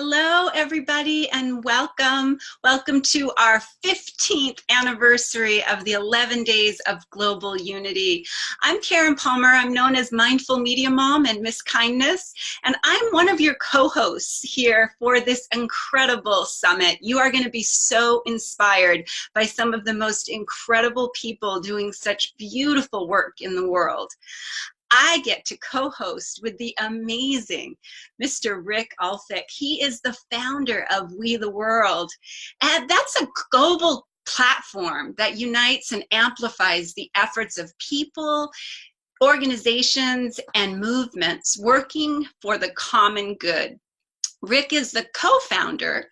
Hello, everybody, and welcome. Welcome to our 15th anniversary of the 11 Days of Global Unity. I'm Karen Palmer. I'm known as Mindful Media Mom and Miss Kindness, and I'm one of your co-hosts here for this incredible summit. You are going to be so inspired by some of the most incredible people doing such beautiful work in the world. I get to co-host with the amazing Mr. Rick Alfick. He is the founder of We the World. And that's a global platform that unites and amplifies the efforts of people, organizations, and movements working for the common good. Rick is the co-founder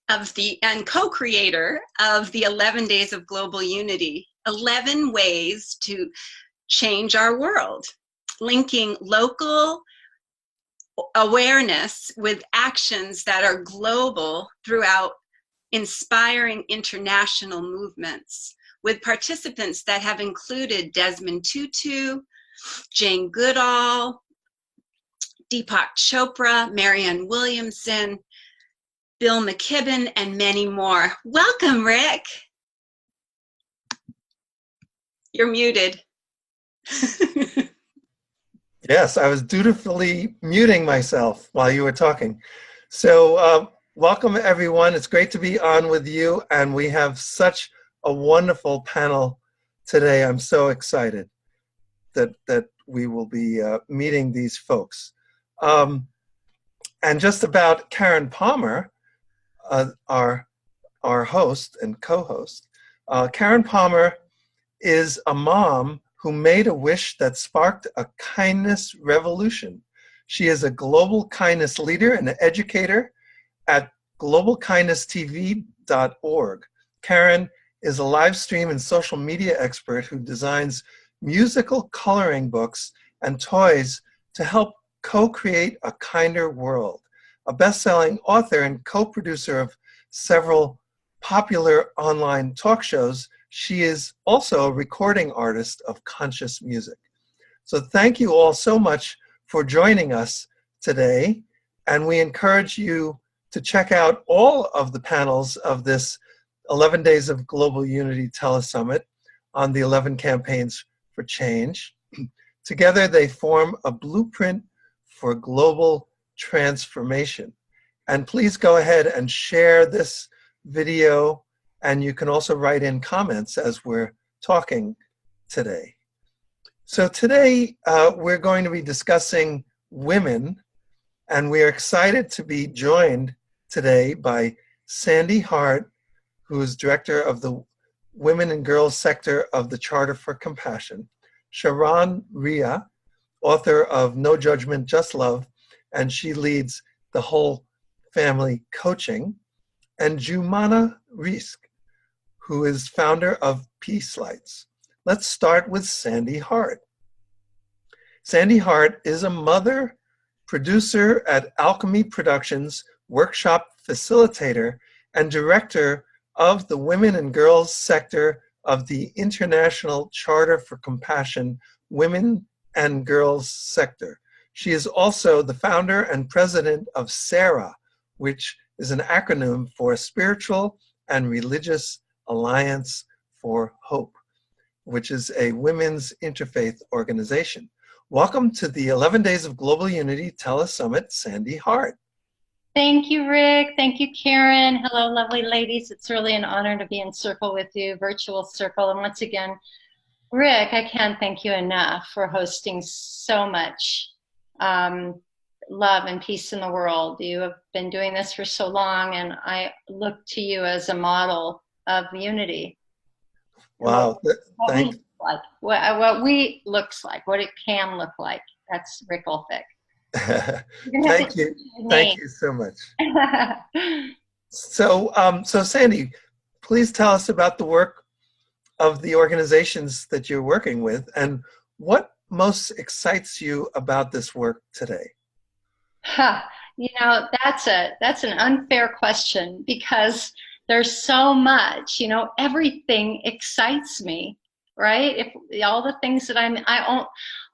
and co-creator of the 11 Days of Global Unity, 11 ways to change our world, linking local awareness with actions that are global throughout inspiring international movements, with participants that have included Desmond Tutu, Jane Goodall, Deepak Chopra, Marianne Williamson, Bill McKibben, and many more. Welcome, Rick. You're muted. Yes, I was dutifully muting myself while you were talking. So welcome, everyone. It's great to be on with you, and we have such a wonderful panel today. I'm so excited that we will be meeting these folks. And just about Karen Palmer, our host and co-host. Karen Palmer is a mom who made a wish that sparked a kindness revolution. She is a global kindness leader and educator at globalkindnesstv.org. Karen is a live stream and social media expert who designs musical coloring books and toys to help co-create a kinder world. A best-selling author and co-producer of several popular online talk shows, she is also a recording artist of conscious music. So thank you all so much for joining us today. And we encourage you to check out all of the panels of this 11 Days of Global Unity TeleSummit on the 11 Campaigns for Change. Together they form a blueprint for global transformation. And please go ahead and share this video, and you can also write in comments as we're talking today. So today we're going to be discussing women, and we're excited to be joined today by Sandy Hart, who is director of the Women and Girls sector of the Charter for Compassion, Sharon Rhea, author of No Judgment, Just Love, and she leads the whole family coaching, and Jumana Risk, who is founder of Peace Lights. Let's start with Sandy Hart. Sandy Hart is a mother, producer at Alchemy Productions, workshop facilitator, and director of the Women and Girls sector of the International Charter for Compassion Women and Girls sector. She is also the founder and president of SARA, which is an acronym for Spiritual and Religious Alliance for Hope, which is a women's interfaith organization. Welcome to the 11 Days of Global Unity TeleSummit, Sandy Hart. Thank you, Rick. Thank you, Karen. Hello, lovely ladies. It's really an honor to be in circle with you, virtual circle. And once again, Rick, I can't thank you enough for hosting so much love and peace in the world. You have been doing this for so long, and I look to you as a model of unity. Wow. What we looks like, what it can look like. That's Rick Alfick. Thank you. Thank you so much. So Sandy, please tell us about the work of the organizations that you're working with and what most excites you about this work today. You know, that's an unfair question because there's so much, you know, everything excites me, right? If all the things that I'm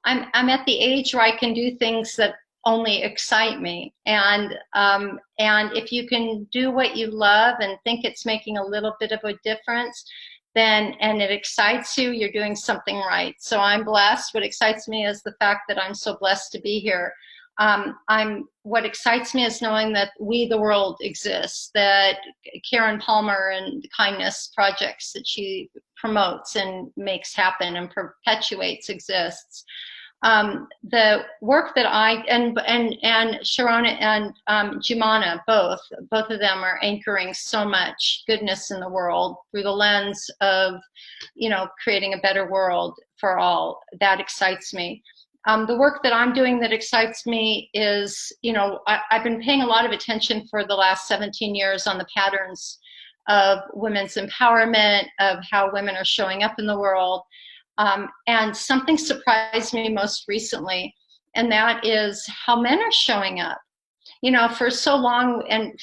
at the age where I can do things that only excite me. And if you can do what you love and think it's making a little bit of a difference, then, and it excites you, you're doing something right. So I'm blessed. What excites me is the fact that I'm so blessed to be here. What excites me is knowing that we, the world, exists, that Karen Palmer and the kindness projects that she promotes and makes happen and perpetuates exists. The work that and Sharon and Jimana, both of them are anchoring so much goodness in the world through the lens of, creating a better world for all. That excites me. The work that I'm doing that excites me is, I've been paying a lot of attention for the last 17 years on the patterns of women's empowerment, of how women are showing up in the world. And something surprised me most recently, and that is how men are showing up. For so long, and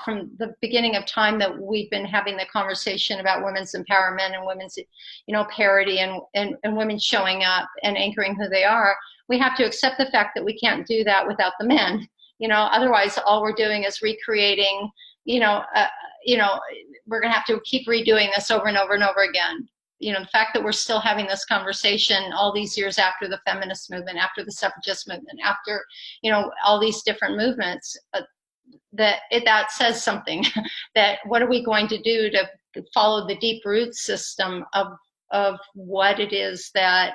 from the beginning of time that we've been having the conversation about women's empowerment and women's, parity and women showing up and anchoring who they are, we have to accept the fact that we can't do that without the men. Otherwise all we're doing is recreating, we're going to have to keep redoing this over and over and over again. The fact that we're still having this conversation all these years after the feminist movement, after the suffragist movement, after, all these different movements, that says something. That what are we going to do to follow the deep root system of what it is that,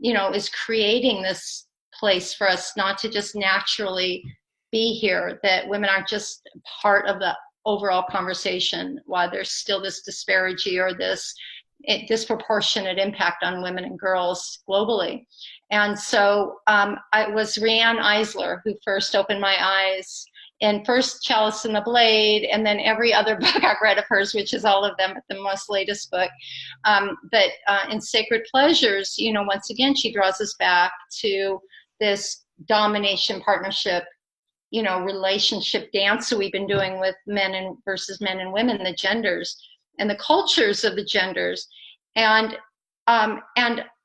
is creating this place for us not to just naturally be here, that women aren't just part of the overall conversation, while there's still this disparity or this disproportionate impact on women and girls globally. And so it was Riane Eisler who first opened my eyes, and first Chalice and the Blade, and then every other book I've read of hers, which is all of them, the most latest book. But in Sacred Pleasures, once again, she draws us back to this domination partnership, relationship dance that we've been doing with men versus men and women, the genders and the cultures of the genders. And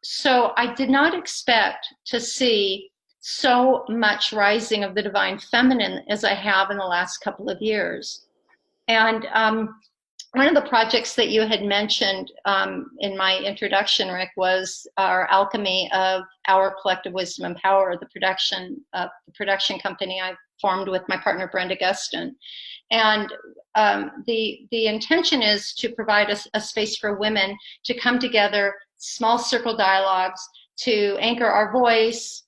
so I did not expect to see so much rising of the divine feminine as I have in the last couple of years. And one of the projects that you had mentioned in my introduction, Rick, was our alchemy of Our Collective Wisdom and Power, the production company I formed with my partner Brenda Gustin. And the intention is to provide a space for women to come together, small circle dialogues, to anchor our voice,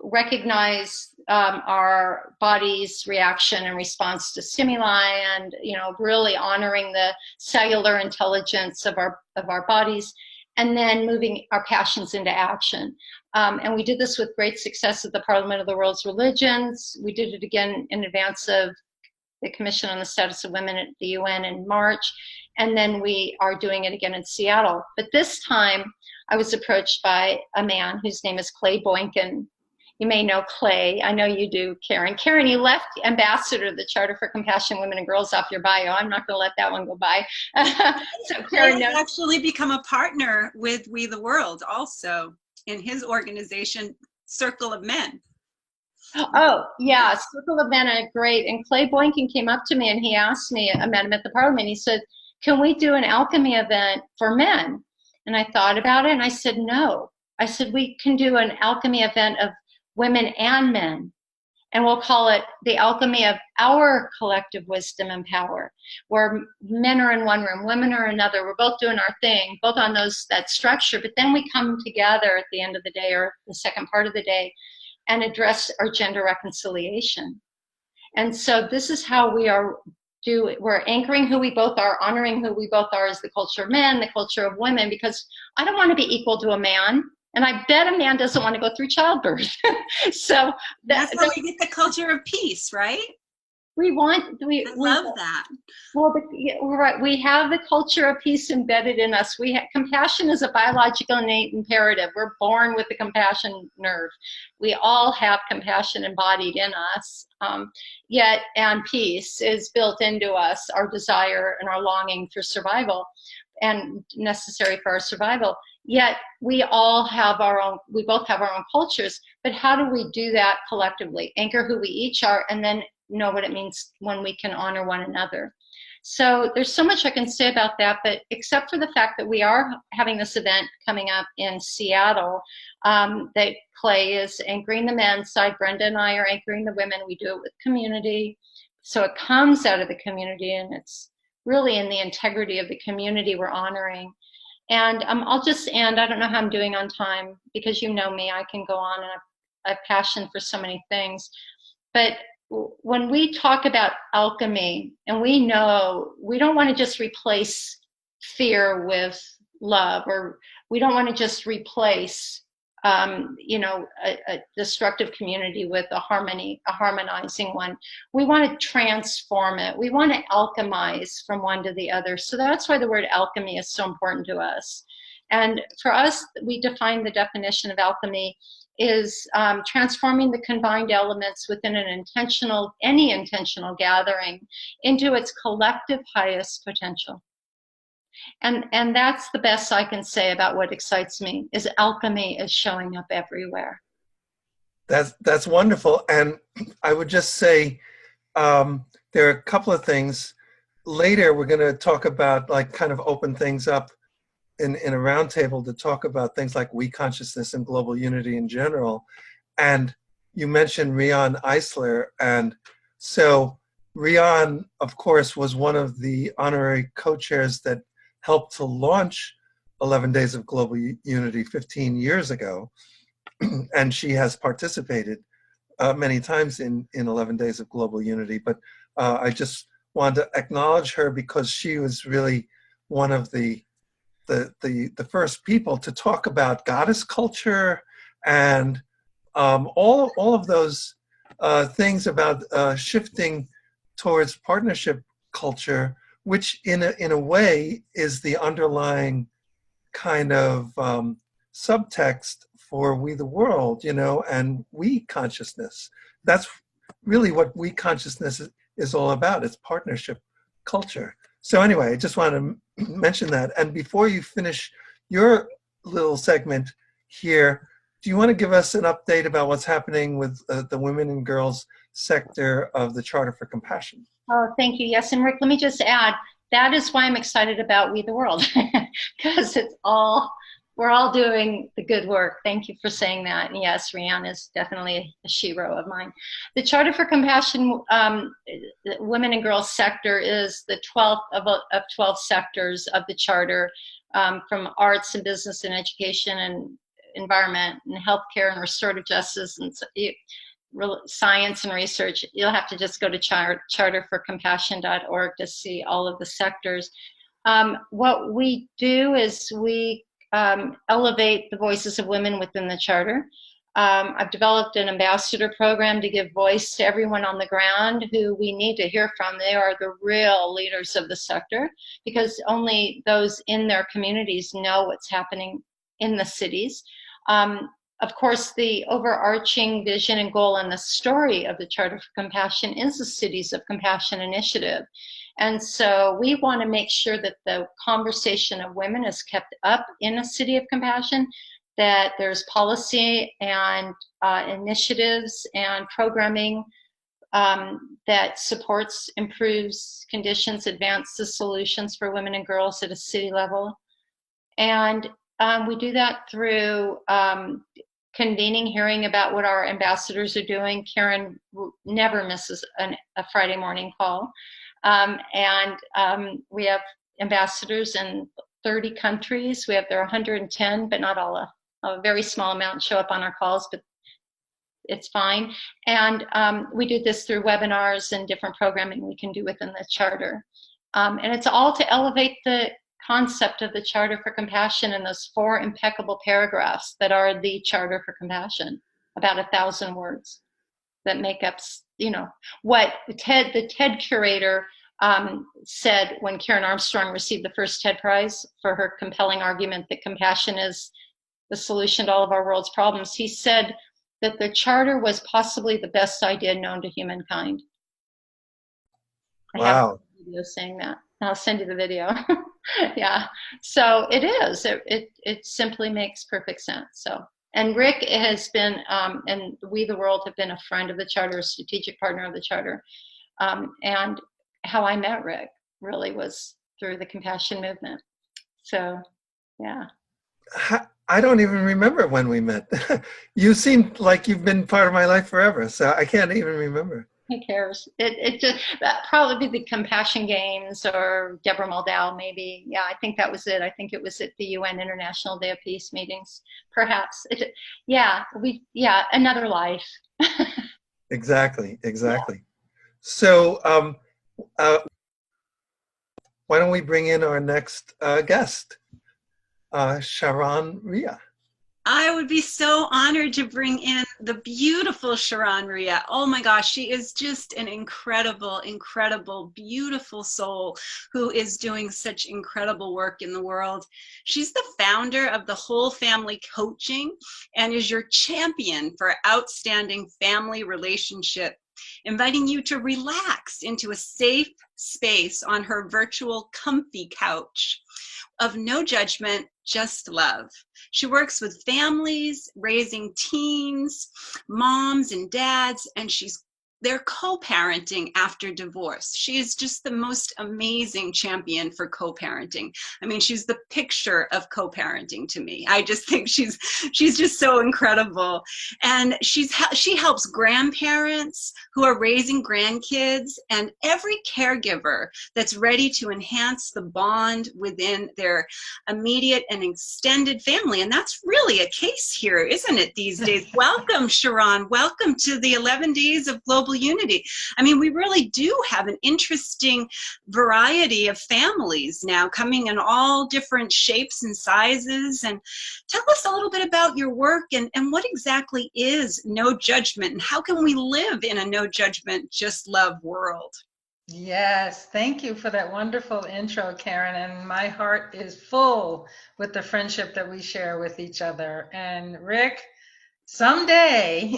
recognize our body's reaction and response to stimuli, and really honoring the cellular intelligence of our bodies, and then moving our passions into action. And we did this with great success at the Parliament of the World's Religions. We did it again in advance of the Commission on the Status of Women at the UN in March, and then we are doing it again in Seattle. But this time I was approached by a man whose name is Clay Boynton. You may know Clay. I know you do, Karen. Karen, you left Ambassador of the Charter for Compassion, Women and Girls off your bio. I'm not going to let that one go by. So Karen has actually become a partner with We the World also in his organization, Circle of Men. Oh, yeah, Circle of Men are great. And Clay Boynton came up to me and he asked me, I met him at the Parliament, he said, can we do an alchemy event for men? And I thought about it and I said, no. I said, we can do an alchemy event of women and men. And we'll call it the alchemy of Our Collective Wisdom and Power, where men are in one room, women are another. We're both doing our thing, both on that structure, but then we come together at the end of the day or the second part of the day and address our gender reconciliation. And so this is how we're anchoring who we both are, honoring who we both are as the culture of men, the culture of women, because I don't want to be equal to a man. And I bet a man doesn't want to go through childbirth. So that's why we get the culture of peace, right? I love that. Well, we're right. We have the culture of peace embedded in us. Compassion is a biological innate imperative. We're born with the compassion nerve. We all have compassion embodied in us. And peace is built into us, our desire and our longing for survival, and necessary for our survival. Yet we both have our own cultures, but how do we do that collectively? Anchor who we each are, and then know what it means when we can honor one another. So there's so much I can say about that, but except for the fact that we are having this event coming up in Seattle, that Clay is anchoring the men's side, Brenda and I are anchoring the women. We do it with community. So it comes out of the community, and it's really in the integrity of the community we're honoring. And I'll just end, I don't know how I'm doing on time, because you know me, I can go on, and I have passion for so many things. But when we talk about alchemy, and we know we don't want to just replace fear with love, or we don't want to just replace a destructive community with a harmonizing one. We want to transform it. We want to alchemize from one to the other. So that's why the word alchemy is so important to us. And for us, we define the definition of alchemy is transforming the combined elements within any intentional gathering into its collective highest potential. And that's the best I can say about what excites me, is alchemy is showing up everywhere. That's wonderful. And I would just say there are a couple of things. Later, we're going to talk about, like, kind of open things up in a roundtable to talk about things like we consciousness and global unity in general. And you mentioned Rian Eisler. And so Rian, of course, was one of the honorary co-chairs that helped to launch 11 Days of Global Unity 15 years ago. And she has participated many times in 11 Days of Global Unity. But I just wanted to acknowledge her, because she was really one of the first people to talk about goddess culture and all of those things about shifting towards partnership culture, which in a way is the underlying kind of subtext for we the world, and we consciousness. That's really what we consciousness is all about. It's partnership culture. So anyway, I just wanted to mention that. And before you finish your little segment here, do you want to give us an update about what's happening with the women and girls sector of the Charter for Compassion? Oh, thank you. Yes, and Rick, let me just add, that is why I'm excited about We the World, because we're all doing the good work. Thank you for saying that. And yes, Rihanna is definitely a shero of mine. The Charter for Compassion Women and Girls sector is the 12th of 12 sectors of the Charter, from arts and business and education and environment and healthcare and restorative justice and science and research. You'll have to just go to charterforcompassion.org to see all of the sectors. What we do is we elevate the voices of women within the Charter. I've developed an ambassador program to give voice to everyone on the ground who we need to hear from. They are the real leaders of the sector, because only those in their communities know what's happening in the cities. Of course, the overarching vision and goal and the story of the Charter for Compassion is the Cities of Compassion initiative. And so we want to make sure that the conversation of women is kept up in a city of compassion, that there's policy and initiatives and programming that supports, improves conditions, advances solutions for women and girls at a city level. And we do that through convening, hearing about what our ambassadors are doing. Karen never misses a Friday morning call. We have ambassadors in 30 countries. We have there 110, but not all. A very small amount show up on our calls, but it's fine. And we do this through webinars and different programming we can do within the Charter. And it's all to elevate the concept of the Charter for Compassion in those 4 impeccable paragraphs that are the Charter for Compassion, about 1,000 words that make up, what the TED curator said when Karen Armstrong received the first TED Prize for her compelling argument that compassion is the solution to all of our world's problems. He said that the Charter was possibly the best idea known to humankind. Wow. I have a video saying that. I'll send you the video. Yeah. So it is. It simply makes perfect sense. So And Rick has been, and We the World have been a friend of the Charter, a strategic partner of the Charter. And how I met Rick really was through the Compassion Movement. So, yeah. I don't even remember when we met. You seem like you've been part of my life forever, so I can't even remember. Who cares? It just probably the Compassion Games or Deborah Moldau, maybe. Yeah, I think that was it. I think it was at the UN International Day of Peace meetings, perhaps. Another life. Exactly. So why don't we bring in our next guest, Sharon Rhea. I would be so honored to bring in the beautiful Sharon Rhea. Oh my gosh, she is just an incredible, beautiful soul who is doing such incredible work in the world. She's the founder of the Whole Family Coaching and is your champion for outstanding family relationship, inviting you to relax into a safe space on her virtual comfy couch of no judgment, just love. She works with families, raising teens, moms and dads, and they're co-parenting after divorce. She is just the most amazing champion for co-parenting. I mean, she's the picture of co-parenting to me. I just think she's just so incredible. And she helps grandparents who are raising grandkids and every caregiver that's ready to enhance the bond within their immediate and extended family. And that's really a case here, isn't it, these days? Welcome, Sharon. Welcome to the 11 Days of Global Unity. I mean, we really do have an interesting variety of families now coming in all different shapes and sizes. And tell us a little bit about your work and what exactly is no judgment and how can we live in a no judgment, just love world? Yes, thank you for that wonderful intro, Karen. And my heart is full with the friendship that we share with each other. And Rick, someday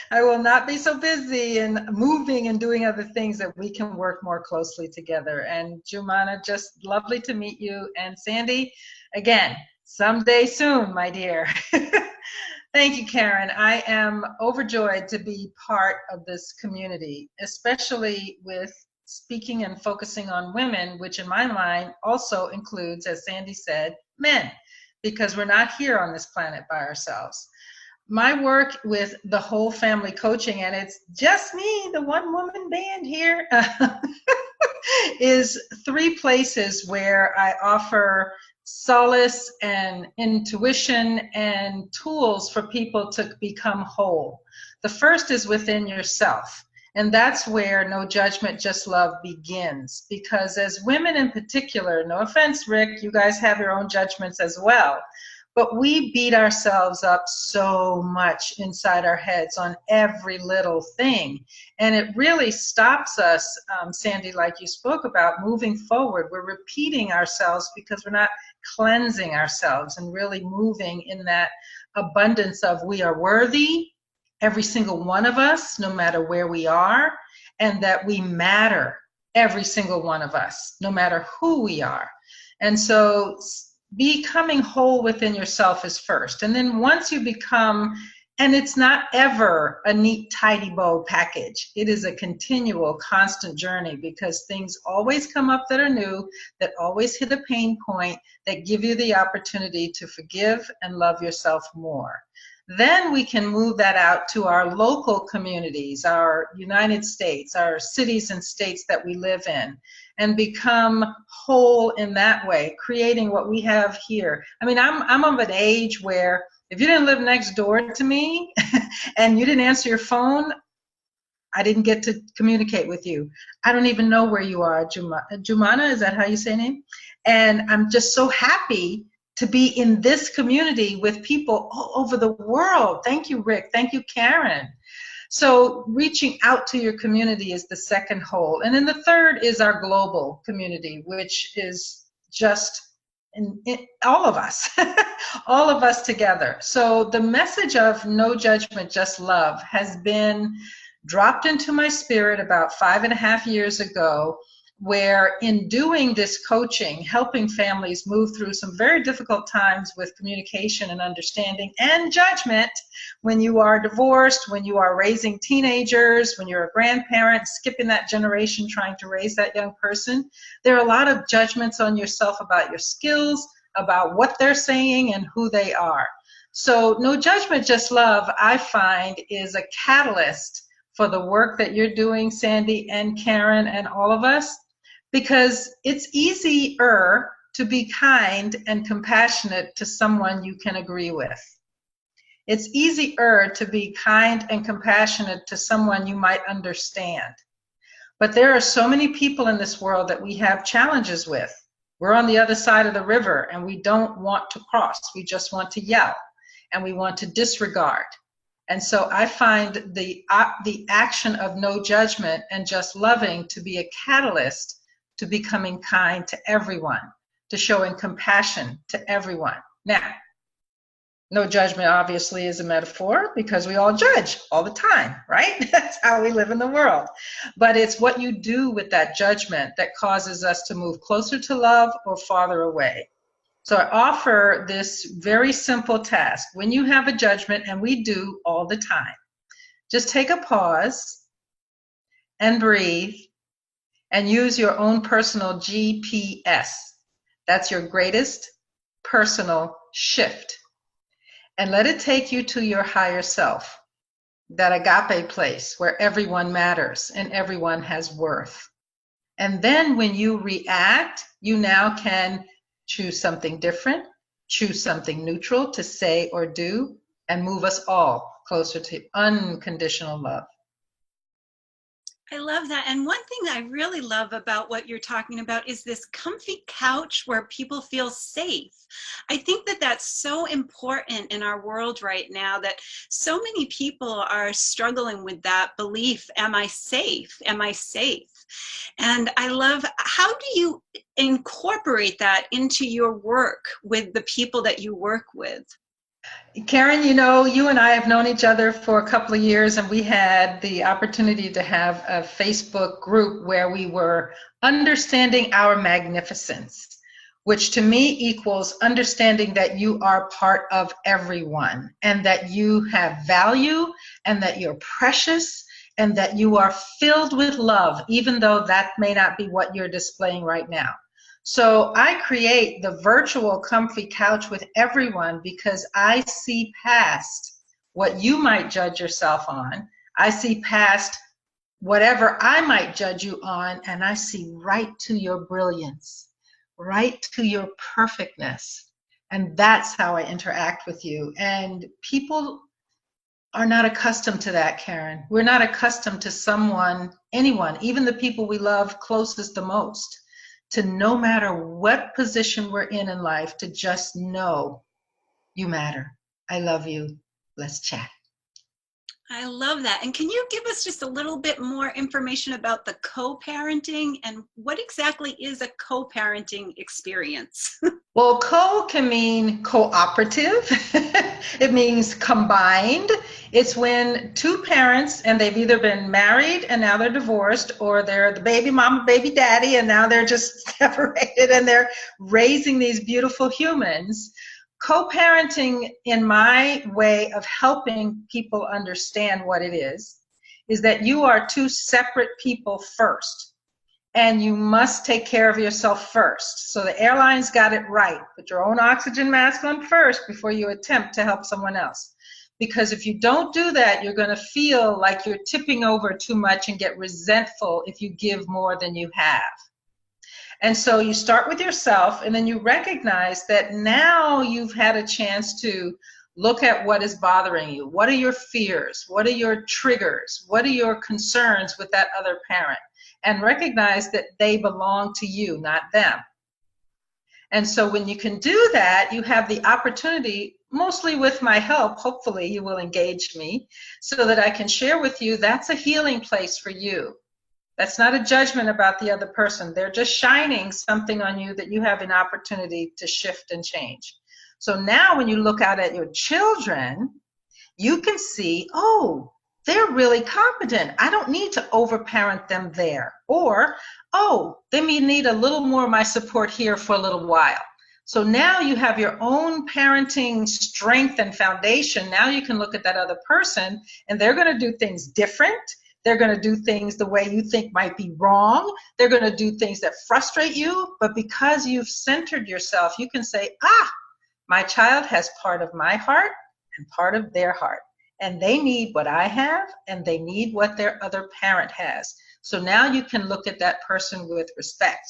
I will not be so busy and moving and doing other things that we can work more closely together. And Jumana, just lovely to meet you. And Sandy, again, someday soon, my dear. Thank you, Karen. I am overjoyed to be part of this community, especially with speaking and focusing on women, which in my mind also includes, as Sandy said, men, because we're not here on this planet by ourselves. My work with the Whole Family Coaching, and it's just me, the one-woman band here, is 3 places where I offer solace and intuition and tools for people to become whole. The first is within yourself. And that's where no judgment, just love begins. Because as women in particular, no offense, Rick, you guys have your own judgments as well. But we beat ourselves up so much inside our heads on every little thing. And it really stops us, Sandy, like you spoke about, moving forward. We're repeating ourselves because we're not cleansing ourselves and really moving in that abundance of we are worthy, every single one of us, no matter where we are, and that we matter, every single one of us, no matter who we are. And so becoming whole within yourself is first. And then once you become, and it's not ever a neat, tidy bow package. It is a continual, constant journey because things always come up that are new, that always hit a pain point, that give you the opportunity to forgive and love yourself more. Then we can move that out to our local communities, our United States, our cities and states that we live in, and become whole in that way, creating what we have here. I mean, I'm of an age where if you didn't live next door to me and you didn't answer your phone, I didn't get to communicate with you. I don't even know where you are, Jumana, is that how you say your name? And I'm just so happy to be in this community with people all over the world. Thank you, Rick. Thank you, Karen. So reaching out to your community is the second whole. And then the third is our global community, which is just in all of us, all of us together. So the message of no judgment, just love has been dropped into my spirit about 5.5 years ago where in doing this coaching, helping families move through some very difficult times with communication and understanding and judgment when you are divorced, when you are raising teenagers, when you're a grandparent, skipping that generation, trying to raise that young person, there are a lot of judgments on yourself about your skills, about what they're saying and who they are. So No Judgment, Just Love, I find, is a catalyst for the work that you're doing, Sandy and Karen and all of us, because it's easier to be kind and compassionate to someone you can agree with. It's easier to be kind and compassionate to someone you might understand. But there are so many people in this world that we have challenges with. We're on the other side of the river and we don't want to cross. We just want to yell and we want to disregard. And so I find the action of no judgment and just loving to be a catalyst to becoming kind to everyone, to showing compassion to everyone. Now, no judgment obviously is a metaphor because we all judge all the time, right? That's how we live in the world. But it's what you do with that judgment that causes us to move closer to love or farther away. So I offer this very simple task. When you have a judgment, and we do all the time, just take a pause and breathe and use your own personal GPS. That's your greatest personal shift. And let it take you to your higher self, that agape place where everyone matters and everyone has worth. And then when you react, you now can choose something different, choose something neutral to say or do, and move us all closer to unconditional love. I love that. And one thing that I really love about what you're talking about is this comfy couch where people feel safe. I think that that's so important in our world right now, that so many people are struggling with that belief. Am I safe? Am I safe? And I love, how do you incorporate that into your work with the people that you work with? Karen, you know, you and I have known each other for a couple of years, and we had the opportunity to have a Facebook group where we were understanding our magnificence, which to me equals understanding that you are part of everyone and that you have value and that you're precious and that you are filled with love, even though that may not be what you're displaying right now. So I create the virtual comfy couch with everyone because I see past what you might judge yourself on. I see past whatever I might judge you on, and I see right to your brilliance, right to your perfectness. And that's how I interact with you. And people are not accustomed to that, Karen. We're not accustomed to anyone, even the people we love closest the most, to no matter what position we're in life, to just know you matter. I love you. Let's chat. I love that. And can you give us just a little bit more information about the co-parenting and what exactly is a co-parenting experience? Well, co can mean cooperative. It means combined. It's when two parents, and they've either been married and now they're divorced, or they're the baby mama, baby daddy, and now they're just separated and they're raising these beautiful humans. Co-parenting, in my way of helping people understand what it is that you are two separate people first, and you must take care of yourself first. So the airlines got it right. Put your own oxygen mask on first before you attempt to help someone else. Because if you don't do that, you're going to feel like you're tipping over too much and get resentful if you give more than you have. And so you start with yourself, and then you recognize that now you've had a chance to look at what is bothering you. What are your fears? What are your triggers? What are your concerns with that other parent? And recognize that they belong to you, not them. And so when you can do that, you have the opportunity, mostly with my help, hopefully you will engage me, so that I can share with you that's a healing place for you. That's not a judgment about the other person. They're just shining something on you that you have an opportunity to shift and change. So now when you look out at your children, you can see, oh, they're really competent. I don't need to overparent them there. Or, oh, they may need a little more of my support here for a little while. So now you have your own parenting strength and foundation. Now you can look at that other person and they're going to do things different. They're going to do things the way you think might be wrong. They're going to do things that frustrate you. But because you've centered yourself, you can say, my child has part of my heart and part of their heart. And they need what I have, and they need what their other parent has. So now you can look at that person with respect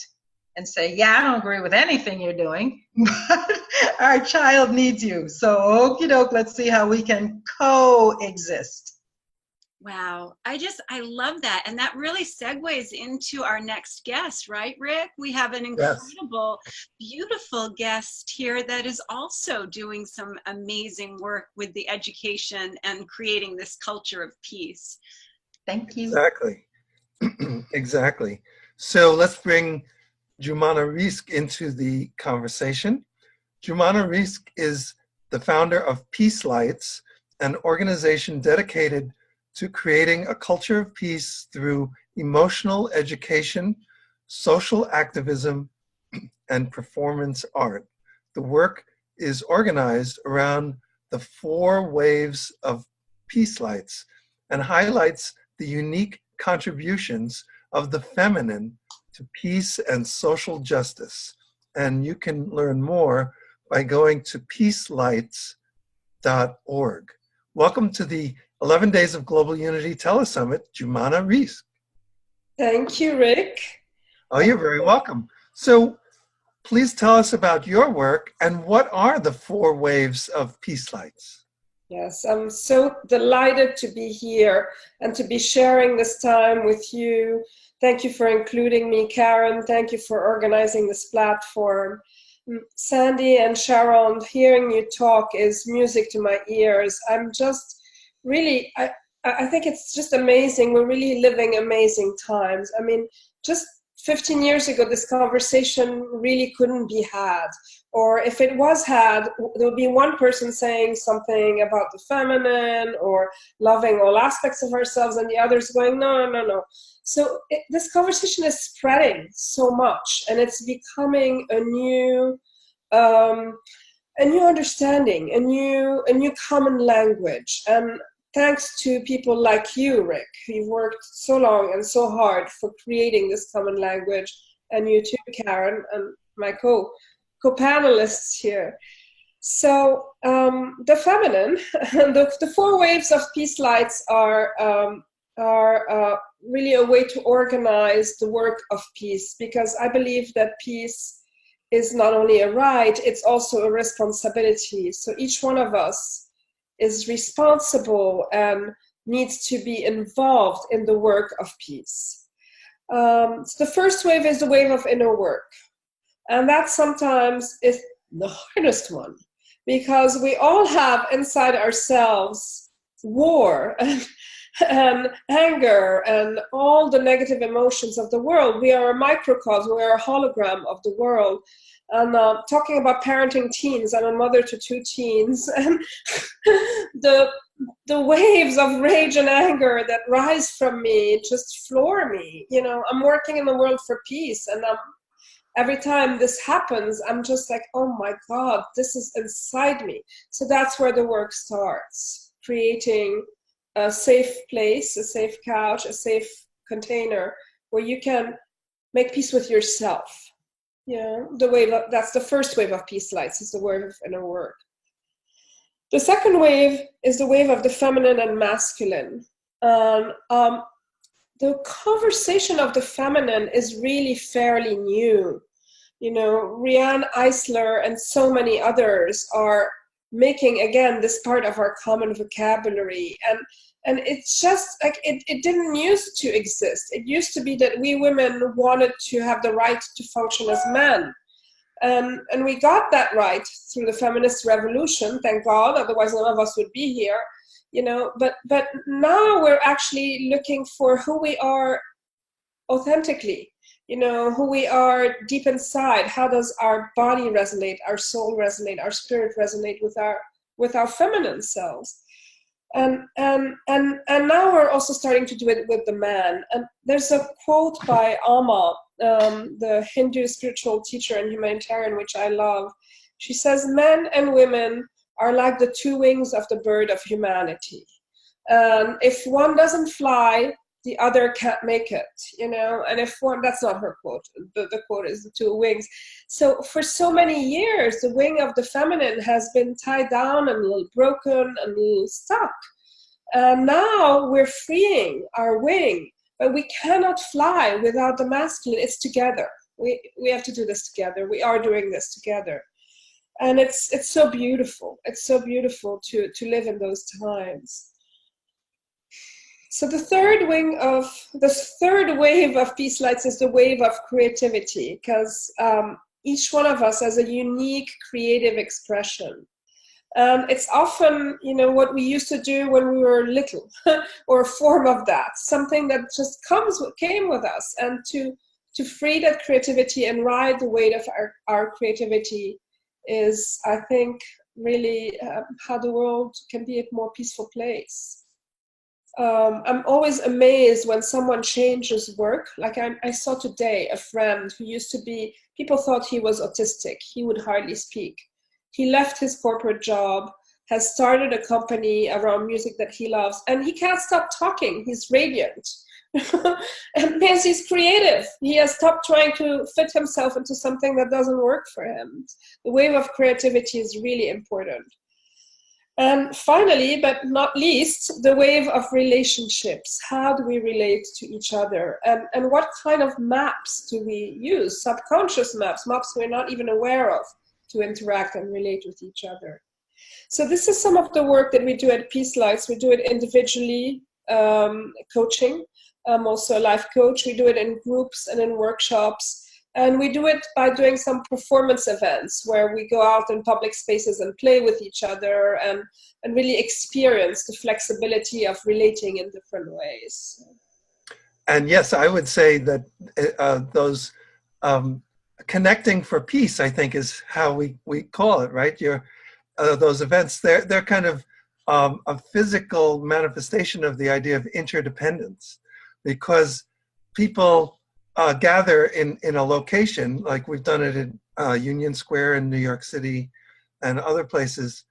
and say, yeah, I don't agree with anything you're doing, but our child needs you. So okie doke, let's see how we can coexist. Wow, I love that. And that really segues into our next guest, right, Rick? We have an incredible, beautiful guest here that is also doing some amazing work with the education and creating this culture of peace. Thank you. Exactly. Exactly. So let's bring Jumana Risk into the conversation. Jumana Risk is the founder of Peace Lights, an organization dedicated to creating a culture of peace through emotional education, social activism, and performance art. The work is organized around the 4 waves of Peace Lights and highlights the unique contributions of the feminine to peace and social justice. And you can learn more by going to peacelights.org. Welcome to the 11 Days of Global Unity TeleSummit, Jumana Risk. Thank you, Rick. Oh, you're very welcome. So please tell us about your work and what are the 4 waves of Peace Lights? Yes, I'm so delighted to be here and to be sharing this time with you. Thank you for including me, Karen. Thank you for organizing this platform. Sandy and Sharon, hearing you talk is music to my ears. I'm just really, I think it's just amazing. We're really living amazing times. I mean, just 15 years ago, this conversation really couldn't be had. Or if it was had, there would be one person saying something about the feminine or loving all aspects of ourselves and the others going, no. So this conversation is spreading so much and it's becoming a new understanding, a new common language. And thanks to people like you, Rick, who've worked so long and so hard for creating this common language, and you too, Karen, and my co-panelists here. So the feminine, the 4 waves of Peace Lights are really a way to organize the work of peace, because I believe that peace is not only a right, it's also a responsibility. So each one of us is responsible and needs to be involved in the work of peace. So the first wave is the wave of inner work. And that sometimes is the hardest one, because we all have inside ourselves war and anger and all the negative emotions of the world. We are a microcosm, we are a hologram of the world. And talking about parenting teens, I'm a mother to 2 teens, and the waves of rage and anger that rise from me just floor me. You know, I'm working in the world for peace, and every time this happens, I'm just like, oh my God, this is inside me. So that's where the work starts, creating a safe place, a safe couch, a safe container where you can make peace with yourself. Yeah, that's the first wave of Peace Lights, is the wave of inner work. The second wave is the wave of the feminine and masculine. The conversation of the feminine is really fairly new. You know, Rianne Eisler and so many others are making, again, this part of our common vocabulary. And it's just like, it didn't used to exist. It used to be that we women wanted to have the right to function as men. And we got that right through the feminist revolution, thank God, otherwise none of us would be here, you know. But now we're actually looking for who we are authentically, you know, who we are deep inside. How does our body resonate, our soul resonate, our spirit resonate with our feminine selves? And now we're also starting to do it with the man. And there's a quote by Amma, the Hindu spiritual teacher and humanitarian, which I love. She says, men and women are like the two wings of the bird of humanity. If one doesn't fly, the other can't make it, you know. And if one, that's not her quote, the quote is the two wings. So for so many years, the wing of the feminine has been tied down and a little broken and a little stuck. Now we're freeing our wing, but we cannot fly without the masculine. It's together. We have to do this together. We are doing this together. And it's so beautiful. It's so beautiful to live in those times. So the third wave of Peace Lights is the wave of creativity, because each one of us has a unique creative expression. It's often, you know, what we used to do when we were little, or a form of that, something that just came with us. And to free that creativity and ride the weight of our creativity is, I think, really how the world can be a more peaceful place. I'm always amazed when someone changes work. Like I saw today a friend who used to be, people thought he was autistic. He would hardly speak. He left his corporate job, has started a company around music that he loves, and he can't stop talking. He's radiant. And because he's creative, he has stopped trying to fit himself into something that doesn't work for him. The wave of creativity is really important. And finally, but not least, the wave of relationships. How do we relate to each other? And what kind of maps do we use? Subconscious maps we're not even aware of, to interact and relate with each other. So this is some of the work that we do at Peace Lights. We do it individually, coaching. I'm also a life coach. We do it in groups and in workshops. And we do it by doing some performance events where we go out in public spaces and play with each other and really experience the flexibility of relating in different ways. And yes, I would say that those connecting for peace, I think, is how we call it, right? Those events, they're kind of a physical manifestation of the idea of interdependence, because people gather in a location, like we've done it in Union Square in New York City and other places,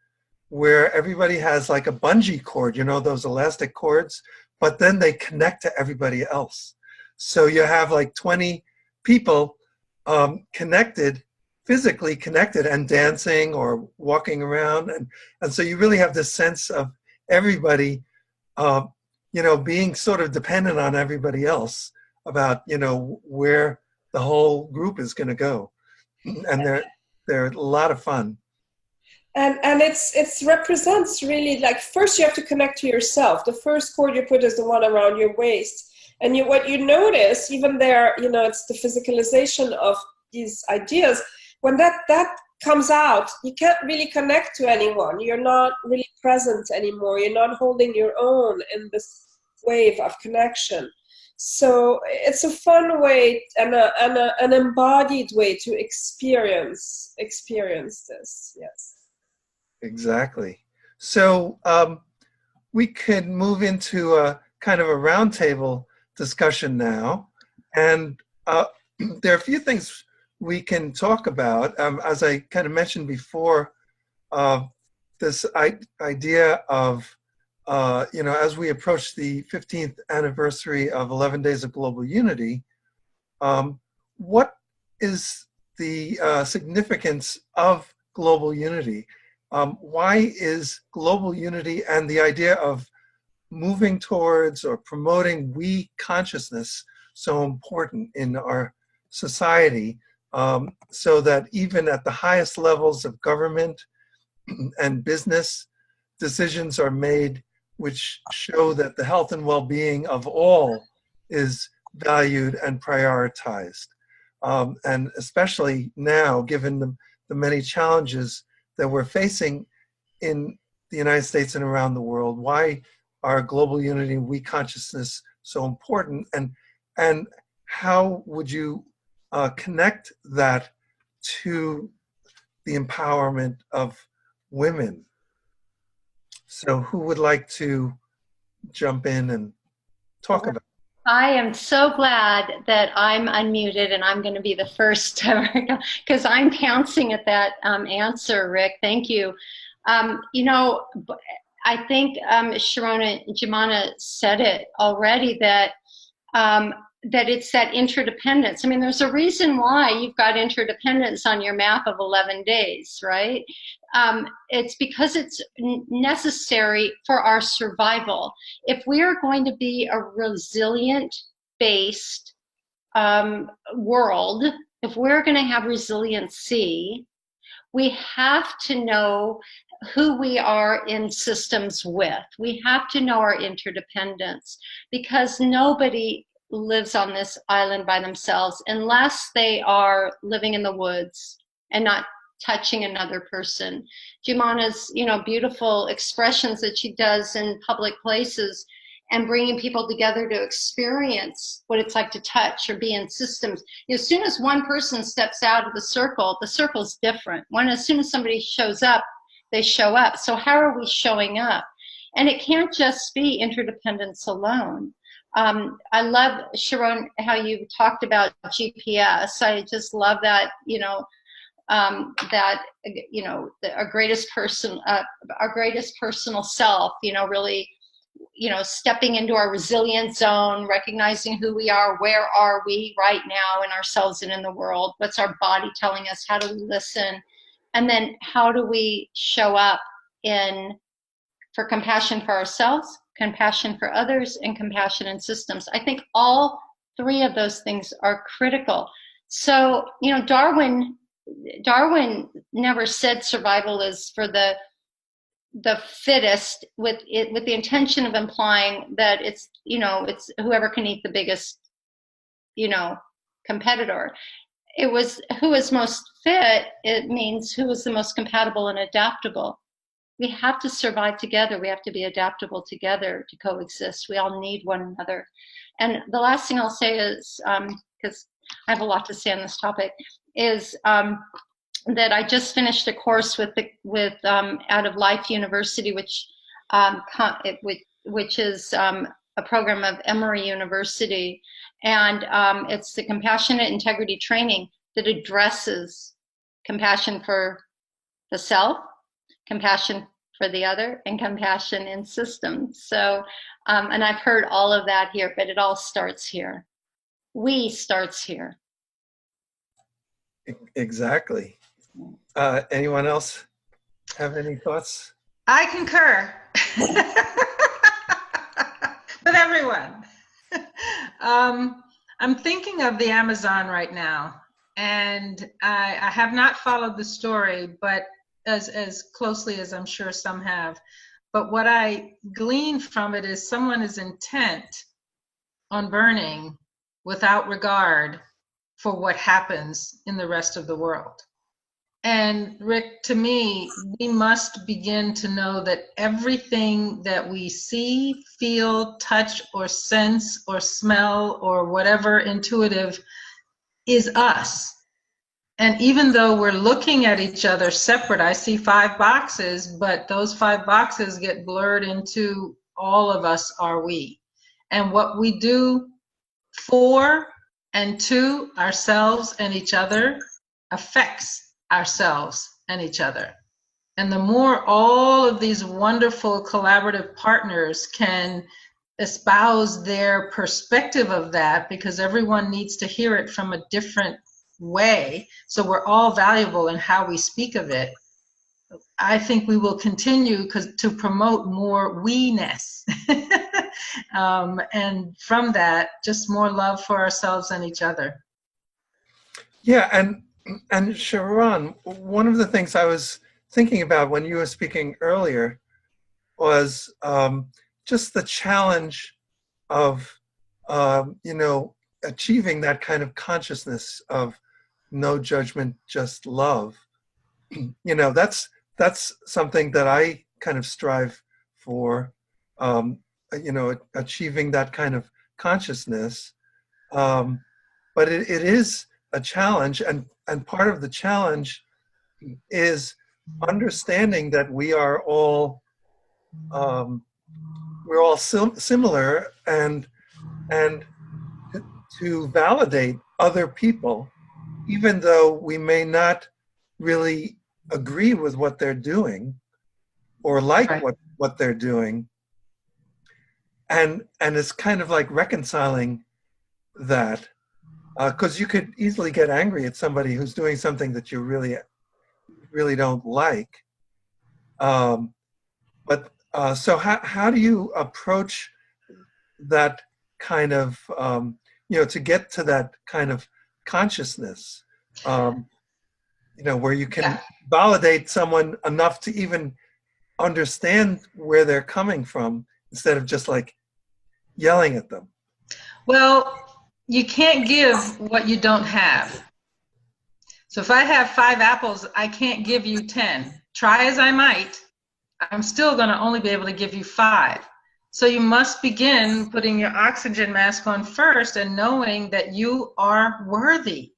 where everybody has like a bungee cord, you know, those elastic cords, but then they connect to everybody else. So you have like 20 people connected, physically connected, and dancing or walking around. And so you really have this sense of everybody, you know, being sort of dependent on everybody else about, you know, where the whole group is going to go. And they're a lot of fun. And it's represents really, like, first you have to connect to yourself. The first cord you put is the one around your waist. And what you notice, even there, you know, it's the physicalization of these ideas. When that comes out, you can't really connect to anyone. You're not really present anymore. You're not holding your own in this wave of connection. So it's a fun way and an embodied way to experience this. Yes. Exactly. So we could move into a kind of a roundtable discussion now, and there are a few things we can talk about. As I kind of mentioned before, this idea of you know, as we approach the 15th anniversary of 11 Days of Global Unity, what is the significance of global unity? Why is global unity and the idea of moving towards or promoting we consciousness so important in our society, so that even at the highest levels of government and business, decisions are made which show that the health and well-being of all is valued and prioritized. And especially now, given the many challenges that we're facing in the United States and around the world, why are global unity and we consciousness so important? And how would you connect that to the empowerment of women? So who would like to jump in and talk about it? I am so glad that I'm unmuted and I'm going to be the first to, because I'm pouncing at that answer, Rick. Thank you. You know, I think Sharona Jimana said it already, that that it's that interdependence. I mean, there's a reason why you've got interdependence on your map of 11 days, right? It's because it's necessary for our survival. If we are going to be a resilient-based world, if we're going to have resiliency, we have to know who we are in systems with. We have to know our interdependence, because nobody lives on this island by themselves unless they are living in the woods and not touching another person. Jumana's, you know, beautiful expressions that she does in public places and bringing people together to experience what it's like to touch or be in systems. You know, as soon as one person steps out of the circle's different. As soon as somebody shows up, they show up. So how are we showing up? And it can't just be interdependence alone. I love, Sharon, how you talked about GPS. I just love that, you know, our greatest personal self, you know, really, you know, stepping into our resilient zone, recognizing who we are, where are we right now in ourselves and in the world, what's our body telling us, how do we listen, and then how do we show up for compassion for ourselves, compassion for others, and compassion in systems. I think all three of those things are critical. So, you know, Darwin never said survival is for the fittest, with the intention of implying that it's, you know, it's whoever can eat the biggest, you know, competitor. It was who is most fit. It means who is the most compatible and adaptable. We have to survive together. We have to be adaptable together to coexist. We all need one another. And the last thing I'll say is, because I have a lot to say on this topic, is that I just finished a course with Out of Life University, which is a program of Emory University, and it's the compassionate integrity training that addresses compassion for the self, compassion for the other, and compassion in systems. So, and I've heard all of that here, but it all starts here. Starts here. Exactly. Anyone else have any thoughts? I concur with everyone. I'm thinking of the Amazon right now, and I have not followed the story, but as closely as I'm sure some have. But what I glean from it is someone is intent on burning without regard for what happens in the rest of the world. And Rick, to me, we must begin to know that everything that we see, feel, touch, or sense, or smell, or whatever intuitive is us. And even though we're looking at each other separate, I see 5 boxes, but those 5 boxes get blurred into all of us are we. And what we do for and to ourselves and each other affects ourselves and each other. And the more all of these wonderful collaborative partners can espouse their perspective of that, because everyone needs to hear it from a different way, so we're all valuable in how we speak of it, I think we will continue to promote more we-ness. And from that, just more love for ourselves and each other. Yeah, and Sharon, one of the things I was thinking about when you were speaking earlier was just the challenge of achieving that kind of consciousness of no judgment, just love. That's something that I kind of strive for, achieving that kind of consciousness. But it is a challenge, and part of the challenge is understanding that we are all we're all similar, and to validate other people, even though we may not really agree with what they're doing or like Right. what they're doing. And it's kind of like reconciling that, because you could easily get angry at somebody who's doing something that you really don't like. But so how do you approach that kind of, to get to that kind of consciousness, where you can validate someone enough to even understand where they're coming from instead of just like yelling at them? Well, you can't give what you don't have. So if I have 5 apples, I can't give you 10. Try as I might, I'm still going to only be able to give you 5. So you must begin putting your oxygen mask on first and knowing that you are worthy,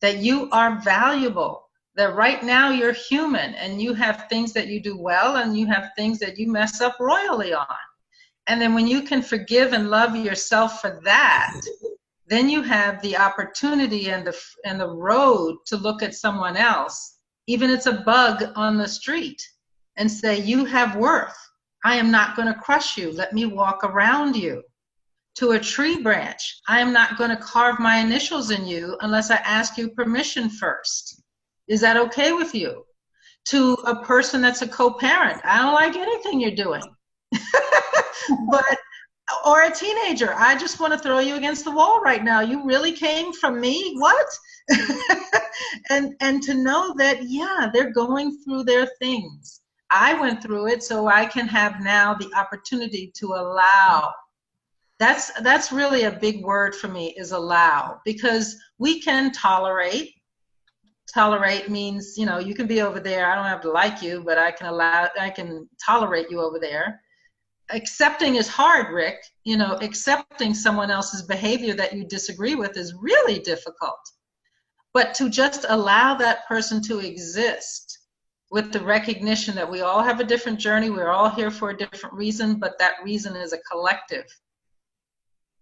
that you are valuable, that right now you're human and you have things that you do well and you have things that you mess up royally on. And then when you can forgive and love yourself for that, then you have the opportunity and the road to look at someone else, even if it's a bug on the street, and say, you have worth. I am not going to crush you. Let me walk around you. To a tree branch, I am not going to carve my initials in you unless I ask you permission first. Is that okay with you? To a person that's a co-parent, I don't like anything you're doing. Or a teenager, I just want to throw you against the wall right now. You really came from me? What? and to know that, yeah, they're going through their things. I went through it, so I can have now the opportunity to allow. That's really a big word for me, is allow, because we can tolerate. Tolerate means, you can be over there. I don't have to like you, but I can tolerate you over there. Accepting is hard, Rick. Accepting someone else's behavior that you disagree with is really difficult. But to just allow that person to exist with the recognition that we all have a different journey, we're all here for a different reason, but that reason is a collective,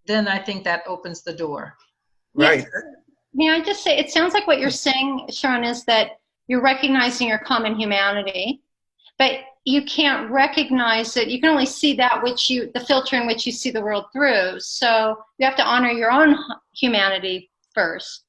then I think that opens the door. Right. Yes. May I just say, it sounds like what you're saying, Sharon, is that you're recognizing your common humanity, but you can't recognize it. You can only see that the filter in which you see the world through. So you have to honor your own humanity first.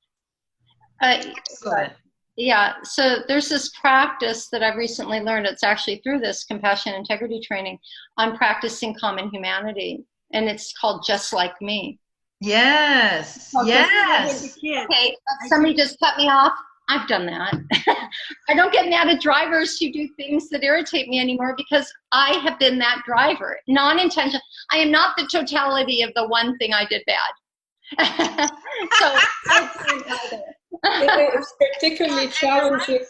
Excellent. Yeah, so there's this practice that I've recently learned. It's actually through this compassion integrity training on practicing common humanity, and it's called Just Like Me. Yes, yes. Okay, somebody just cut me off. I've done that. I don't get mad at drivers who do things that irritate me anymore because I have been that driver. Non-intentional. I am not the totality of the one thing I did bad. So it's particularly challenging.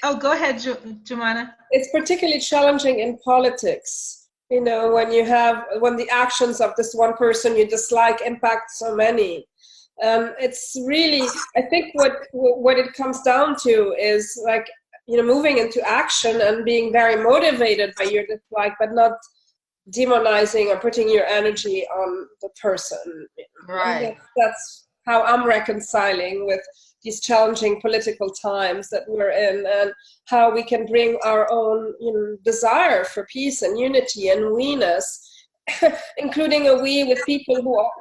Oh, go ahead, Jumana. It's particularly challenging in politics. When the actions of this one person you dislike impact so many. It's really, I think what it comes down to is like, moving into action and being very motivated by your dislike, but not demonizing or putting your energy on the person. Right. That's how I'm reconciling with these challenging political times that we're in, and how we can bring our own desire for peace and unity and we-ness, including a we with people who are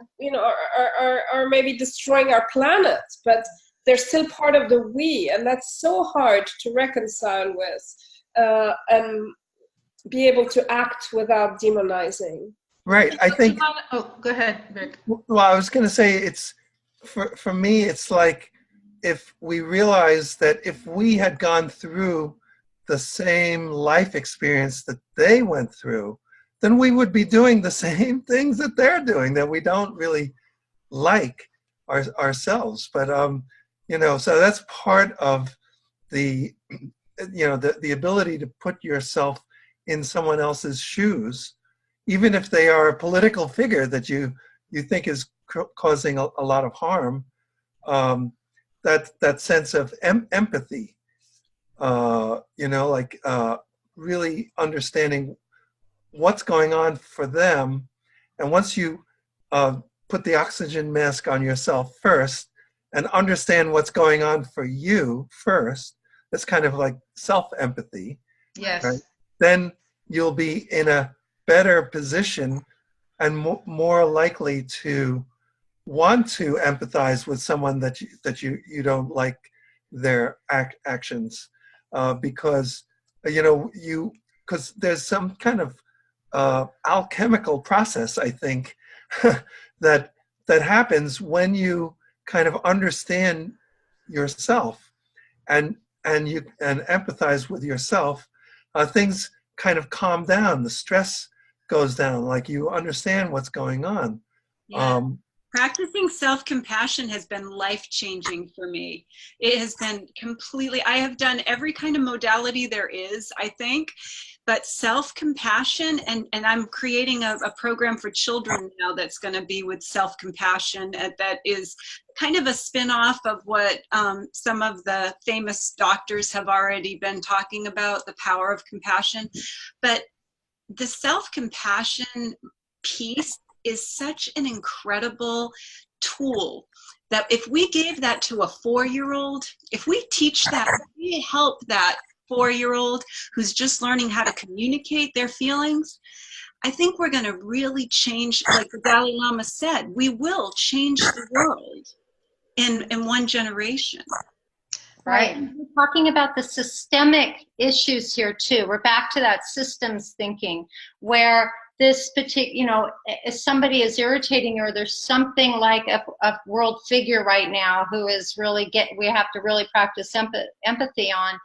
maybe destroying our planet, but they're still part of the we, and that's so hard to reconcile with and be able to act without demonizing. Right. I think. Oh, go ahead, Rick. Well, I was going to say, it's for me, it's like, if we realize that if we had gone through the same life experience that they went through, then we would be doing the same things that they're doing that we don't really like ourselves. But so that's part of the the ability to put yourself in someone else's shoes, even if they are a political figure that you think is causing a lot of harm. That sense of empathy, really understanding what's going on for them. And once you put the oxygen mask on yourself first and understand what's going on for you first, that's kind of like self-empathy. Yes. Right? Then you'll be in a better position and more likely to want to empathize with someone that you don't like their actions, because because there's some kind of alchemical process, I think, that happens when you kind of understand yourself and empathize with yourself. Things kind of calm down. The stress goes down. Like you understand what's going on. Yeah. Practicing self-compassion has been life-changing for me. It has been completely, I have done every kind of modality there is, I think, but self-compassion, and I'm creating a program for children now that's going to be with self-compassion, that is kind of a spin-off of what some of the famous doctors have already been talking about, the power of compassion. But the self-compassion piece is such an incredible tool that if we gave that to a 4-year-old, if we teach that, if we help that 4-year-old who's just learning how to communicate their feelings, I think we're going to really change, like the Dalai Lama said, we will change the world in one generation. Right. We're talking about the systemic issues here too. We're back to that systems thinking where this particular, if somebody is irritating or there's something like a world figure right now who is really we have to really practice empathy on,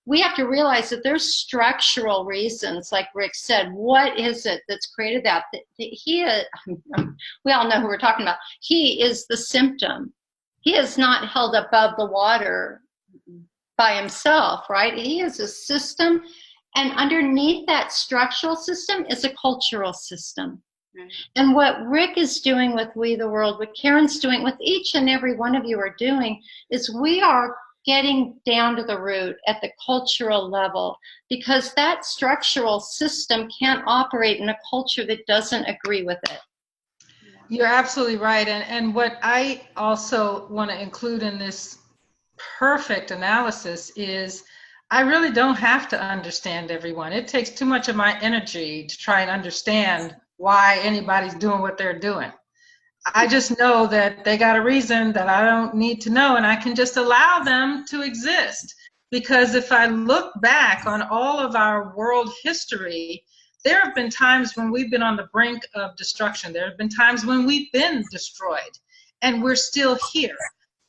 we have to realize that there's structural reasons, like Rick said. What is it that's created that? We all know who we're talking about. He is the symptom. He is not held above the water by himself, right? He is a system. And underneath that structural system is a cultural system. Right. And what Rick is doing with We the World, what Karen's doing, with each and every one of you are doing, is we are getting down to the root at the cultural level, because that structural system can't operate in a culture that doesn't agree with it. You're absolutely right. And what I also want to include in this perfect analysis is I really don't have to understand everyone. It takes too much of my energy to try and understand why anybody's doing what they're doing. I just know that they got a reason that I don't need to know, and I can just allow them to exist. Because if I look back on all of our world history, there have been times when we've been on the brink of destruction. There have been times when we've been destroyed, and we're still here.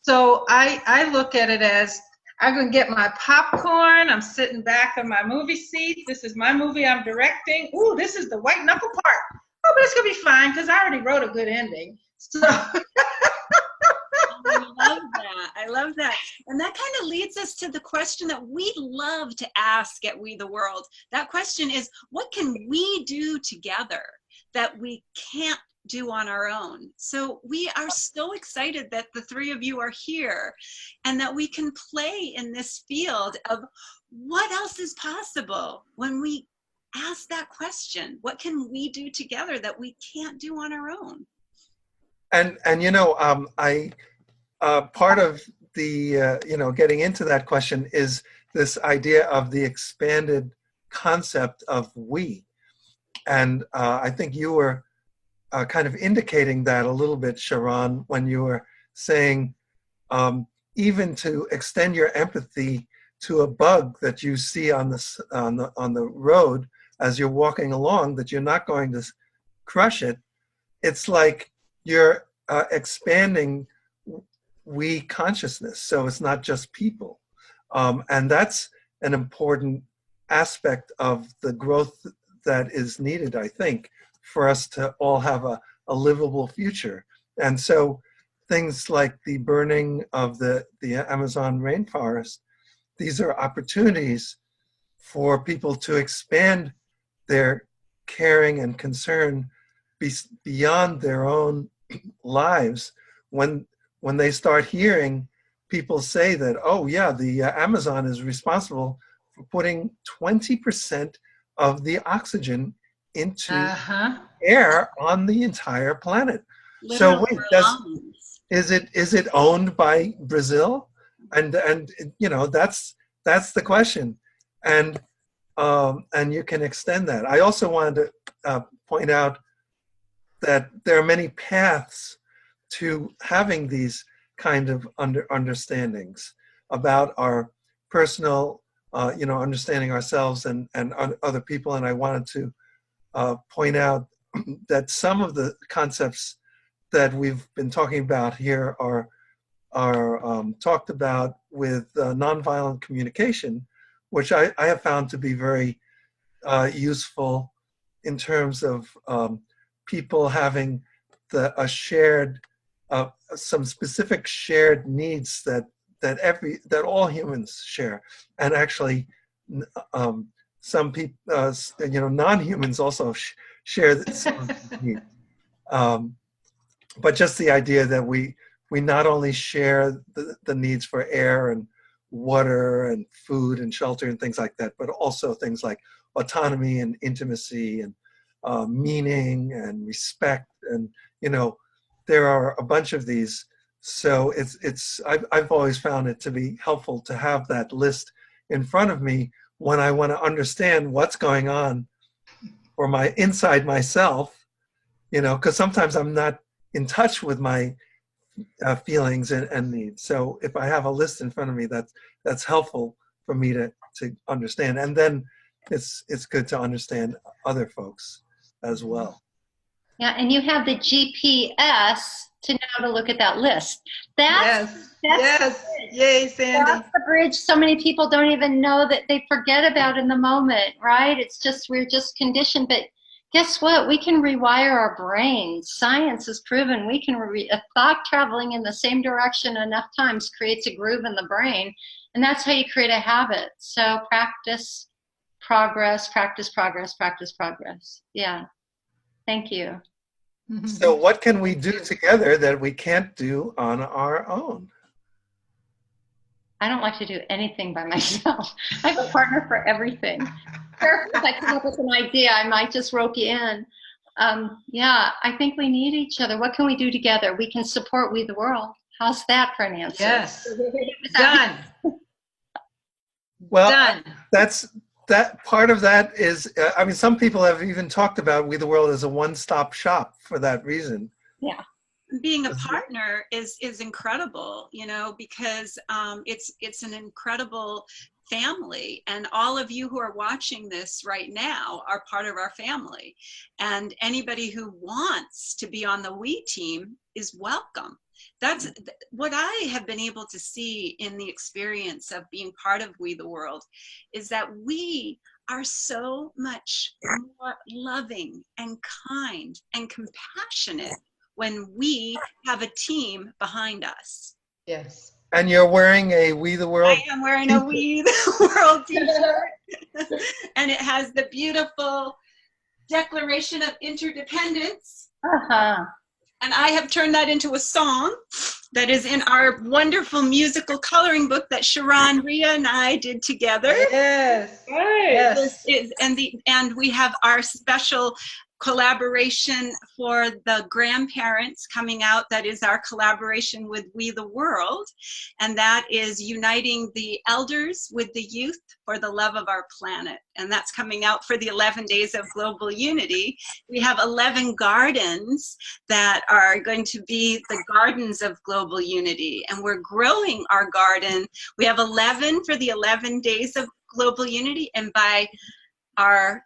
So I look at it as, I'm going to get my popcorn. I'm sitting back in my movie seat. This is my movie I'm directing. Ooh, this is the white knuckle part. Oh, but it's going to be fine because I already wrote a good ending. So I love that. I love that. And that kind of leads us to the question that we love to ask at We the World. That question is, what can we do together that we can't do on our own? So we are so excited that the three of you are here and that we can play in this field of what else is possible when we ask that question. What can we do together that we can't do on our own? And I part of the getting into that question is this idea of the expanded concept of we, and I think you were kind of indicating that a little bit, Sharon, when you were saying even to extend your empathy to a bug that you see on the road as you're walking along, that you're not going to crush it. It's like you're expanding we consciousness, so it's not just people, and that's an important aspect of the growth that is needed, I think, for us to all have a livable future. And so things like the burning of the Amazon rainforest, these are opportunities for people to expand their caring and concern beyond their own lives. When they start hearing people say that, oh yeah, the Amazon is responsible for putting 20% of the oxygen into Uh-huh. air on the entire planet. Literal So wait, lungs. is it owned by Brazil? And you know, that's the question. And you can extend that. I also wanted to point out that there are many paths to having these kind of understandings about our personal, you know, understanding ourselves and other people. And I wanted to point out that some of the concepts that we've been talking about here are talked about with nonviolent communication, which I have found to be very useful in terms of people having a shared, some specific shared needs that all humans share, and actually some people, you know, non-humans also share some of these needs. But just the idea that we not only share the needs for air and water and food and shelter and things like that, but also things like autonomy and intimacy and meaning and respect. And, you know, there are a bunch of these. So I've always found it to be helpful to have that list in front of me when I want to understand what's going on for my inside myself, you know, because sometimes I'm not in touch with my feelings and needs. So if I have a list in front of me, that's helpful for me to understand. And then it's good to understand other folks as well. Yeah, and you have the GPS to know to look at that list. That's Yay, Sandy. That's the bridge so many people don't even know that they forget about in the moment, right? It's just, we're just conditioned. But guess what? We can rewire our brains. Science has proven we can, a thought traveling in the same direction enough times creates a groove in the brain. And that's how you create a habit. So practice, progress, practice, progress, practice, progress. Yeah. Thank you. So what can we do together that we can't do on our own? I don't like to do anything by myself. I have a partner for everything. If I come up with an idea, I might just rope you in. Yeah, I think we need each other. What can we do together? We can support We the World. How's that for an answer? Yes. Done. Well, Done. that part of that is, I mean, some people have even talked about We the World as a one-stop shop for that reason. Yeah. Being a partner is incredible, you know, because it's an incredible family, and all of you who are watching this right now are part of our family, and anybody who wants to be on the We team is welcome. That's what I have been able to see in the experience of being part of We the World, is that we are so much more loving and kind and compassionate when we have a team behind us. Yes. And you're wearing a We the World. I am wearing a We the World t-shirt. And it has the beautiful Declaration of Interdependence. Uh-huh. And I have turned that into a song that is in our wonderful musical coloring book that Sharon Rhea and I did together. Yes. Yes. And we have our special collaboration for the grandparents coming out. That is our collaboration with We the World, and that is uniting the elders with the youth for the love of our planet, and that's coming out for the 11 days of global unity. We have 11 gardens that are going to be the gardens of global unity, and we're growing our garden. We have 11 for the 11 days of global unity, and by our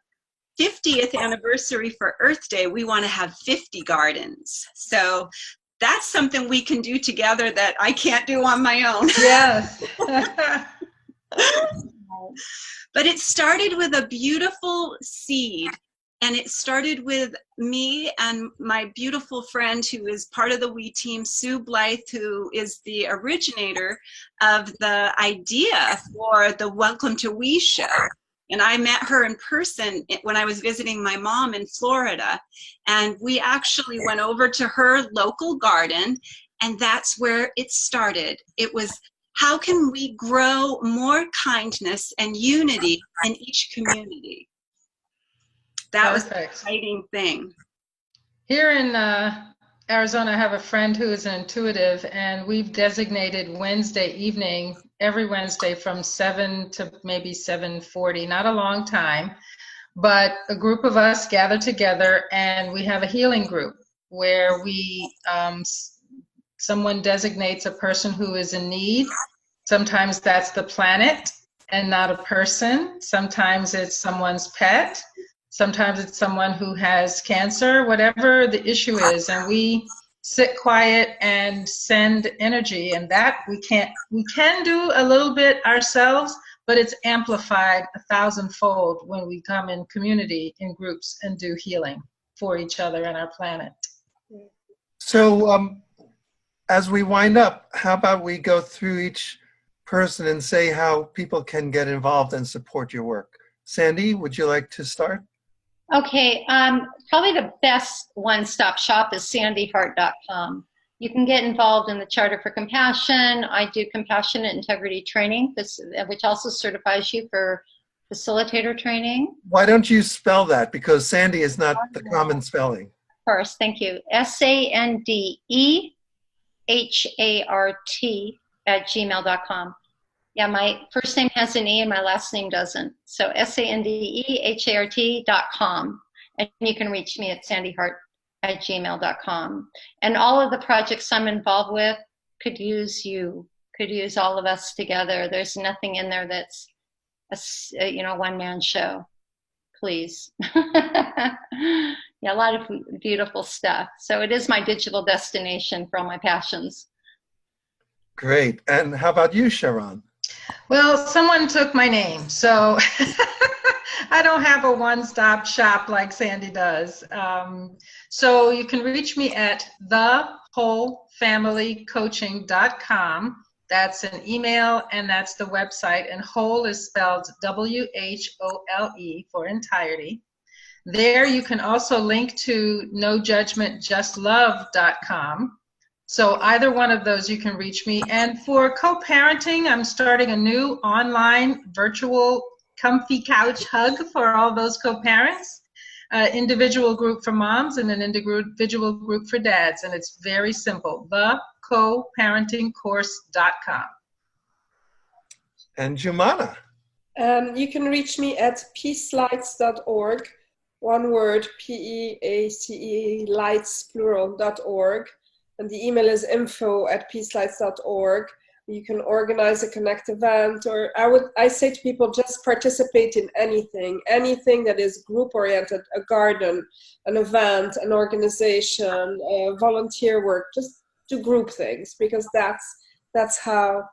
50th anniversary for Earth Day, we want to have 50 gardens. So that's something we can do together that I can't do on my own. Yes. But it started with a beautiful seed, and it started with me and my beautiful friend who is part of the We team, Sue Blythe, who is the originator of the idea for the Welcome to We show. And I met her in person when I was visiting my mom in Florida. And we actually went over to her local garden, and that's where it started. It was, how can we grow more kindness and unity in each community? that was an Perfect. exciting thing. Here in Arizona, I have a friend who is an intuitive, and we've designated Wednesday evening, every Wednesday from 7 to maybe 7:40, not a long time, but a group of us gather together and we have a healing group where someone designates a person who is in need. Sometimes that's the planet and not a person. Sometimes it's someone's pet. Sometimes it's someone who has cancer, whatever the issue is. And we sit quiet and send energy. And that we can do a little bit ourselves, but it's amplified 1,000-fold when we come in community, in groups, and do healing for each other and our planet. So as we wind up, how about we go through each person and say how people can get involved and support your work? Sandy, would you like to start? Okay, probably the best one-stop shop is sandyheart.com. You can get involved in the Charter for Compassion. I do compassionate integrity training, which also certifies you for facilitator training. Why don't you spell that? Because Sandy is not the common spelling. Of course, thank you. SANDEHART@gmail.com. Yeah, my first name has an E and my last name doesn't. So SANDEHART.com. And you can reach me at sandyheart@gmail.com. And all of the projects I'm involved with could use you, could use all of us together. There's nothing in there that's a one-man show. Please. Yeah, a lot of beautiful stuff. So it is my digital destination for all my passions. Great. And how about you, Sharon? Well, someone took my name, so I don't have a one-stop shop like Sandy does. So you can reach me at thewholefamilycoaching.com. That's an email, and that's the website. And whole is spelled WHOLE for entirety. There you can also link to nojudgmentjustlove.com. So either one of those you can reach me. And for co-parenting, I'm starting a new online virtual comfy couch hug for all those co-parents. Individual group for moms and an individual group for dads. And it's very simple, thecoparentingcourse.com. And Jumana? You can reach me at peacelights.org. One word, PEACE, lights, plural.org. And the email is info@peacelights.org. You can organize a Connect event, or I say to people, just participate in anything that is group oriented, a garden, an event, an organization, volunteer work. Just do group things, because that's how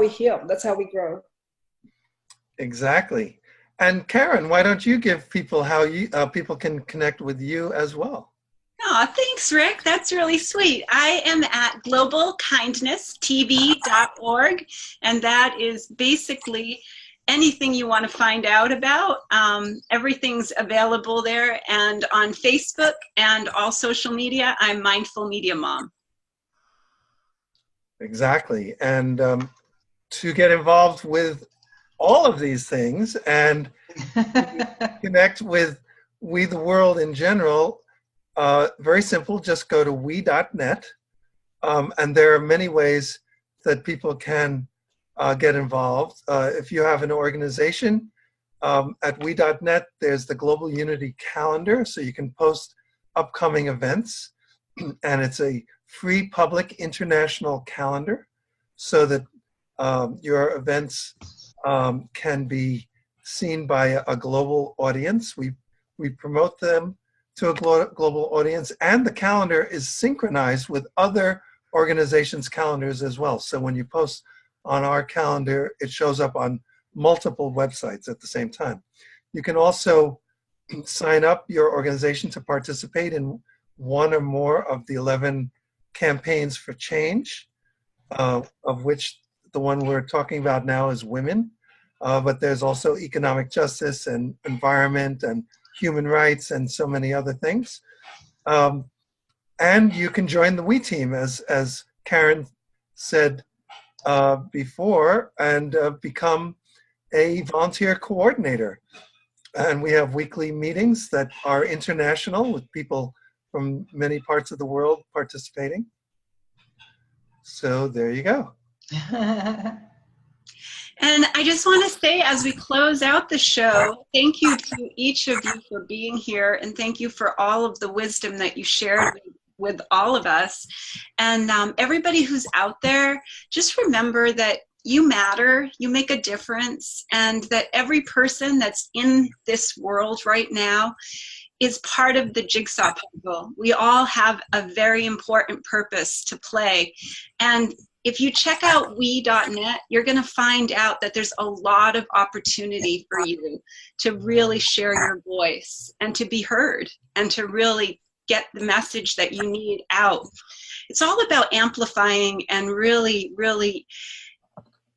we heal. That's how we grow. Exactly. And Karen, why don't you give people how people can connect with you as well? Oh, thanks, Rick. That's really sweet. I am at globalkindnesstv.org, and that is basically anything you want to find out about. Everything's available there, and on Facebook and all social media, I'm Mindful Media Mom. Exactly. And to get involved with all of these things and connect with We the World in general, very simple, just go to we.net, and there are many ways that people can get involved. If you have an organization, at we.net, there's the Global Unity Calendar, so you can post upcoming events, and it's a free public international calendar so that your events can be seen by a global audience. We promote them to a global audience, and the calendar is synchronized with other organizations' calendars as well. So when you post on our calendar, it shows up on multiple websites at the same time. You can also sign up your organization to participate in one or more of the 11 campaigns for change, of which the one we're talking about now is women. But there's also economic justice and environment and human rights and so many other things. And you can join the We team, as Karen said before, and become a volunteer coordinator. And we have weekly meetings that are international with people from many parts of the world participating. So there you go. And I just want to say, as we close out the show, thank you to each of you for being here, and thank you for all of the wisdom that you shared with all of us. And everybody who's out there, just remember that you matter, you make a difference, and that every person that's in this world right now is part of the jigsaw puzzle. We all have a very important purpose to play. And if you check out we.net, you're going to find out that there's a lot of opportunity for you to really share your voice and to be heard and to really get the message that you need out. It's all about amplifying and really, really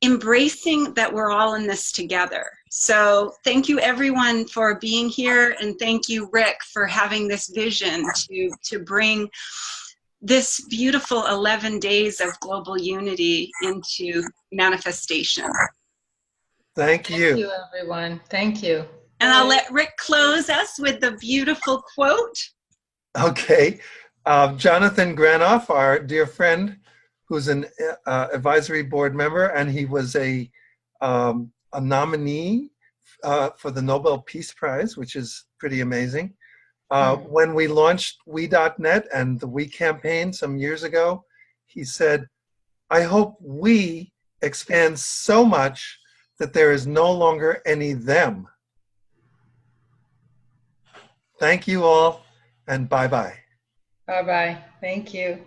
embracing that we're all in this together. So thank you everyone for being here, and thank you, Rick, for having this vision to bring this beautiful 11 days of global unity into manifestation. Thank you. Thank you, everyone. Thank you. And I'll let Rick close us with the beautiful quote. Okay. Jonathan Granoff, our dear friend, who's an advisory board member, and he was a nominee for the Nobel Peace Prize, which is pretty amazing. When we launched we.net and the We campaign some years ago, he said, "I hope we expand so much that there is no longer any them." Thank you all, and bye-bye. Bye-bye. Thank you.